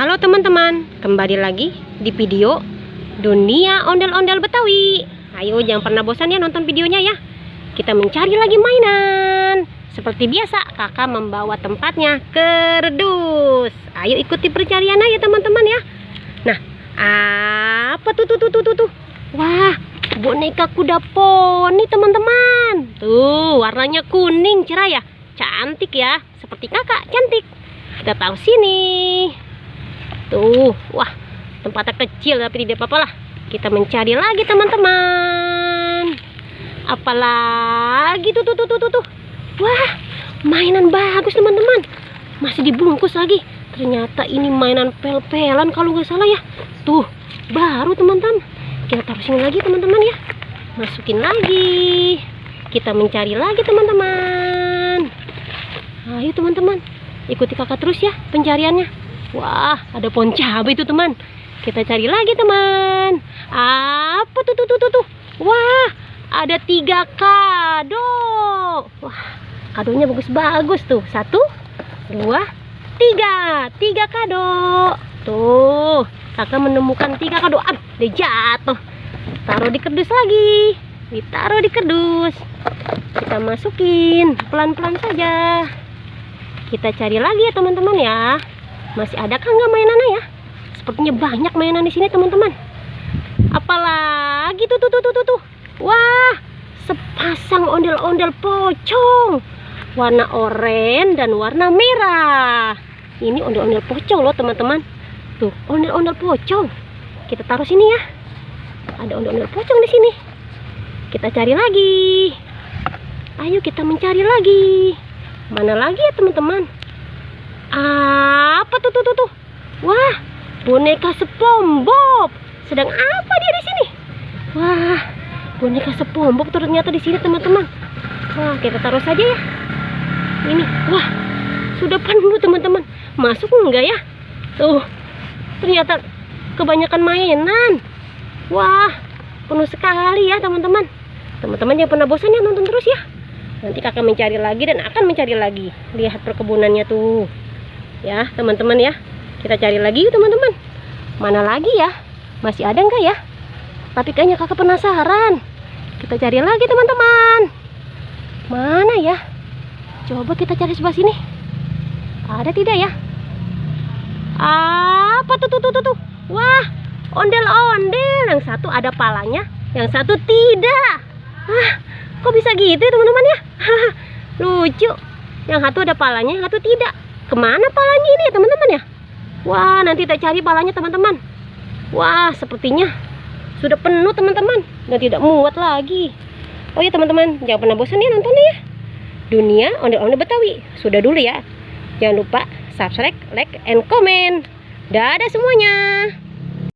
Halo teman-teman, kembali lagi di video Dunia Ondel-Ondel Betawi. Ayo jangan pernah bosan ya nonton videonya ya. Kita mencari lagi mainan. Seperti biasa, kakak membawa tempatnya kerdus. Ayo ikuti pencarian aja teman-teman ya. Nah, apa tuh? Wah, boneka kuda poni teman-teman. Tuh, warnanya kuning cerah ya. Cantik ya, seperti kakak cantik. Kita taruh sini. Tuh, wah, tempatnya kecil tapi tidak apa-apa lah. Kita mencari lagi teman-teman. Apalagi tuh. Wah, mainan bagus teman-teman. Masih dibungkus lagi. Ternyata ini mainan pel-pelan kalau nggak salah ya. Tuh, baru teman-teman. Kita taruh sini lagi teman-teman ya. Masukin lagi. Kita mencari lagi teman-teman. Ayo teman-teman, ikuti kakak terus ya pencariannya. Wah, ada pohon cabai itu teman. Kita cari lagi teman. Apa tuh? Wah, ada 3 kado. Wah, kadonya bagus-bagus tuh. 1, 2, 3. 3 kado. Tuh, kakak menemukan 3 kado. Dia jatuh. Taruh di kardus lagi. Ditaruh di kardus. Kita masukin pelan-pelan saja. Kita cari lagi ya teman-teman ya. Masih ada kan nggak mainannya ya? Sepertinya banyak mainan di sini teman-teman. Apalagi tuh. Wah, sepasang ondel-ondel pocong. Warna oranye dan warna merah. Ini ondel-ondel pocong loh teman-teman. Tuh, ondel-ondel pocong. Kita taruh sini ya. Ada ondel-ondel pocong di sini. Kita cari lagi. Ayo kita mencari lagi. Mana lagi ya teman-teman? Apa tuh? Wah, boneka SpongeBob. Sedang apa dia di sini? Wah, boneka SpongeBob ternyata di sini teman-teman. Wah, kita taruh saja ya. Ini, wah, sudah penuh teman-teman. Masuk enggak ya? Tuh, ternyata kebanyakan mainan. Wah, penuh sekali ya teman-teman. Teman-teman jangan pernah bosan ya nonton terus ya. Nanti kakak mencari lagi dan akan mencari lagi. Lihat perkebunannya tuh. Ya teman-teman ya. Kita cari lagi yuk teman-teman. Mana lagi ya? Masih ada enggak ya? Tapi kayaknya kakak penasaran. Kita cari lagi teman-teman. Mana ya? Coba kita cari sebelah sini. Ada tidak ya? Apa tuh? Wah, ondel-ondel. Yang satu ada palanya, yang satu tidak. Kok bisa gitu ya teman-teman ya? Lucu. Yang satu ada palanya, yang satu tidak. Kemana palanya ini ya teman-teman ya? Wah, nanti kita cari palanya teman-teman. Wah, sepertinya sudah penuh teman-teman dan tidak muat lagi. Oh ya teman-teman, jangan pernah bosan ya nontonnya ya. Dunia Ondel-Ondel Betawi. Sudah dulu ya. Jangan lupa subscribe, like, and comment. Dadah semuanya.